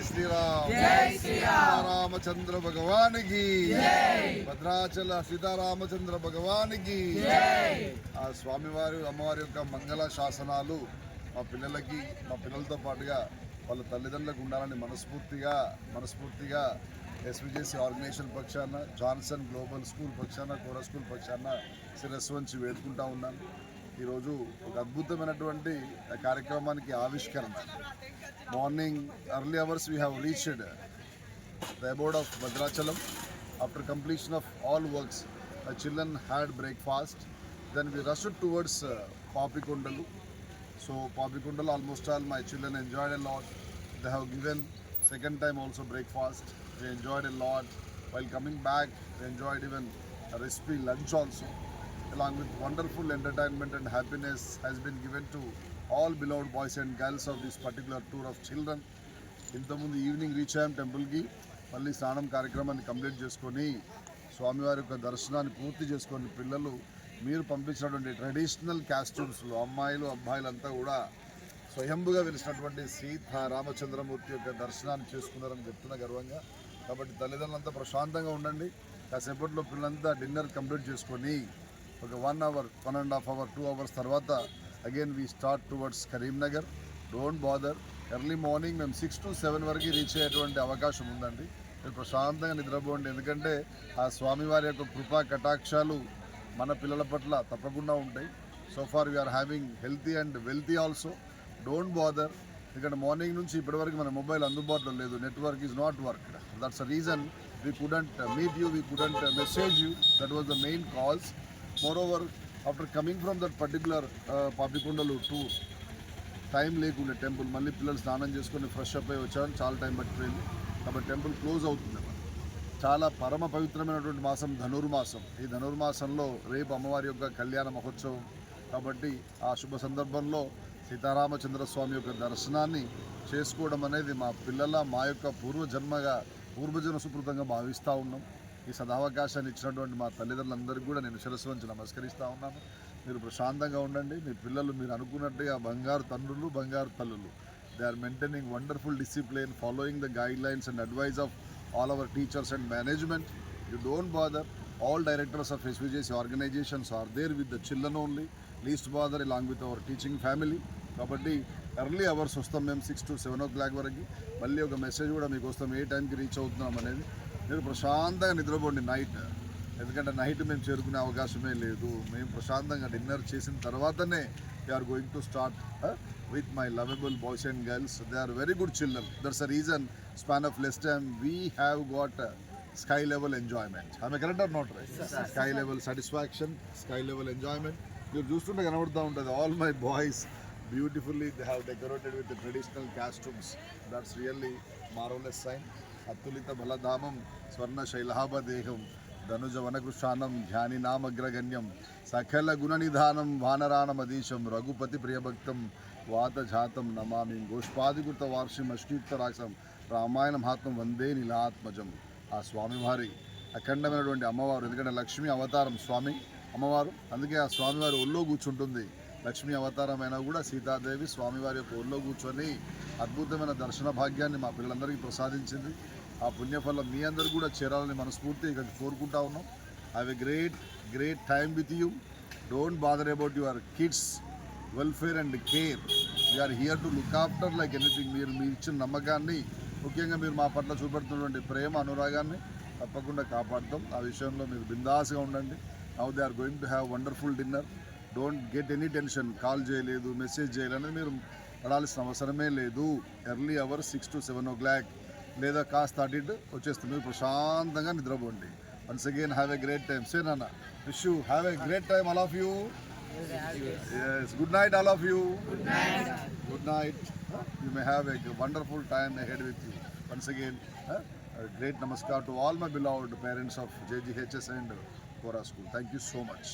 శ్రీరామ్ సీతారామచంద్ర భగవానికి భద్రాచల సీతారామచంద్ర భగవానికి ఆ స్వామివారి అమ్మవారి యొక్క మంగళ శాసనాలు మా పిల్లలతో పాటుగా వాళ్ళ తల్లిదండ్రులకు ఉండాలని మనస్ఫూర్తిగా ఎస్విజేసి ఆర్గనైజేషన్ పక్షాన, జాన్సన్ గ్లోబల్ స్కూల్ పక్షాన, కోరా స్కూల్ పక్షాన శిరస్సు వంచి వేడుకుంటా ఉన్నాను. ఈరోజు ఒక అద్భుతమైనటువంటి కార్యక్రమానికి ఆవిష్కరణ. Morning early hours we have reached the abode of Bhadrachalam. After completion of all works, the children had breakfast. Then we rushed towards Papikondalu. So Papikondalu, almost all my children enjoyed a lot. They have given second time also breakfast. They enjoyed a lot. While coming back, they enjoyed even a recipe lunch also. Along with wonderful entertainment and happiness has been given to all beloved boys and girls of this particular tour of children. ఇంతకుముందు evening reach అయ్యాం టెంపుల్కి. మళ్ళీ స్నానం కార్యక్రమాన్ని complete చేసుకొని స్వామివారి యొక్క దర్శనాన్ని పూర్తి చేసుకొని పిల్లలు మీరు పంపించినటువంటి ట్రెడిషనల్ కాస్ట్యూమ్స్లో అమ్మాయిలు అబ్బాయిలంతా కూడా స్వయంభుగా వెలిసినటువంటి సీతారామచంద్రమూర్తి యొక్క దర్శనాన్ని చేసుకున్నారని చెప్తున్నా గర్వంగా. కాబట్టి తల్లిదండ్రులంతా ప్రశాంతంగా ఉండండి. కాసేపట్లో పిల్లలంతా డిన్నర్ కంప్లీట్ చేసుకొని ఒక 1 hour, 1.5 hour, 2 hours తర్వాత again we start towards Karimnagar. Don't bother. Early morning మేము 6 to 7 వరకు రీచ్ అయ్యేటువంటి అవకాశం ఉందండి. మీరు ప్రశాంతంగా నిద్రపోండి. ఎందుకంటే ఆ స్వామివారి యొక్క కృపా కటాక్షాలు మన పిల్లల పట్ల తప్పకుండా ఉంటాయి. So far we are having healthy and wealthy also. Don't bother. ఎందుకంటే మార్నింగ్ నుంచి ఇప్పటివరకు మన మొబైల్ అందుబాటులో లేదు. Network is not worked. That's the reason we couldn't meet you, we couldn't message you. That was the main calls. Moreover, after coming from that particular Papikondalu tour, time లేకుండే temple మళ్ళీ పిల్లలు స్నానం చేసుకొని fresh up అయి వచ్చారు. చాలా time పట్టిపోయింది కాబట్టి temple close అవుతుంది. చాలా పరమ పవిత్రమైనటువంటి మాసం ధనుర్మాసం. ఈ ధనుర్మాసంలో రేపు అమ్మవారి యొక్క కళ్యాణ మహోత్సవం కాబట్టి ఆ శుభ సందర్భంలో సీతారామచంద్ర స్వామి యొక్క దర్శనాన్ని చేసుకోవడం అనేది మా యొక్క పూర్వజన్మ సుకృతంగా భావిస్తూ ఉన్నాం. ఈ సదావకాశాన్ని ఇచ్చినటువంటి మా తల్లిదండ్రులందరికీ కూడా నేను శిరస్సు వంచి నమస్కరిస్తూ ఉన్నాను. మీరు ప్రశాంతంగా ఉండండి. మీ పిల్లలు మీరు అనుకున్నట్టుగా బంగారు తండ్రులు, బంగారు తల్లులు. They are maintaining wonderful discipline, following the guidelines and advise of all our teachers and management. You don't bother. All directors of SVJC organizations are there with the children only. Least bother along with our teaching family. కాబట్టి early hours వస్తాం మేము 6 to 7 o'clock వరకు. మళ్ళీ ఒక message కూడా మీకు వస్తాం ఏ టైంకి రీచ్ అవుతున్నాం అనేది. మీరు ప్రశాంతంగా నిద్రపోండి నైట్. ఎందుకంటే నైట్ మేము చేరుకునే అవకాశమే లేదు. మేము ప్రశాంతంగా డిన్నర్ చేసిన తర్వాతనే we are going to start with my lovable boys and girls. They are very good children. That's the reason span of less time we have got sky level enjoyment. Am I correct or not right? Yes, sky level satisfaction, sky level enjoyment. You're just to kanavadta untadi. All my boys beautifully they have decorated with the traditional costumes. That's really marvelous sign. Atulita baladhamam swarna shailahaba deham ధనుజ వనకృషానం ధ్యాని నామగ్రగణ్యం సకల గుణనిధానం వానరాణమదీశం రఘుపతి ప్రియభక్తం వాతజాతం నమామి గోష్పాదికృత వార్షిం అష్టీర్థరాక్షం రామాయణ మహాత్మం వందే నీలాత్మజం. ఆ స్వామివారి అఖండమైనటువంటి అమ్మవారు. ఎందుకంటే లక్ష్మీ అవతారం స్వామి అమ్మవారు. అందుకే ఆ స్వామివారి ఒళ్ళో కూర్చుంటుంది. లక్ష్మీ అవతారం అయినా కూడా సీతాదేవి స్వామివారి యొక్క ఒళ్ళో కూర్చొని అద్భుతమైన దర్శన భాగ్యాన్ని మా పిల్లలందరికీ ప్రసాదించింది. ఆ పుణ్యఫలం మీ అందరూ కూడా చేరాలని మనస్ఫూర్తిగా కోరుకుంటా ఉన్నాం. Have a great time with you. Don't bother about your kids welfare and care. We are here to look after like anything. మీరు ఇచ్చిన నమ్మకాన్ని, ముఖ్యంగా మీరు మా పట్ల చూపెడుతున్నటువంటి ప్రేమ అనురాగాన్ని తప్పకుండా కాపాడుతాం. ఆ విషయంలో మీరు బిందాస్గా ఉండండి. Now they are going to have wonderful dinner. Don't get any tension. Call చేయలేదు, మెసేజ్ చేయలేదు మీరు పడాల్సిన అవసరమే లేదు. ఎర్లీ అవర్స్ 6 to 7 o'clock లేదా కాస్త అటు వచ్చేస్తుంది. మీరు ప్రశాంతంగా నిద్రపోండి. Once again have a great time. Say నాన్న wish you have a great time all of you. Yes, good night all of you. Good night. You may have a wonderful time ahead with you. Once again, a great namaskar to all my beloved parents of JGHS and Kora School. Thank you so much.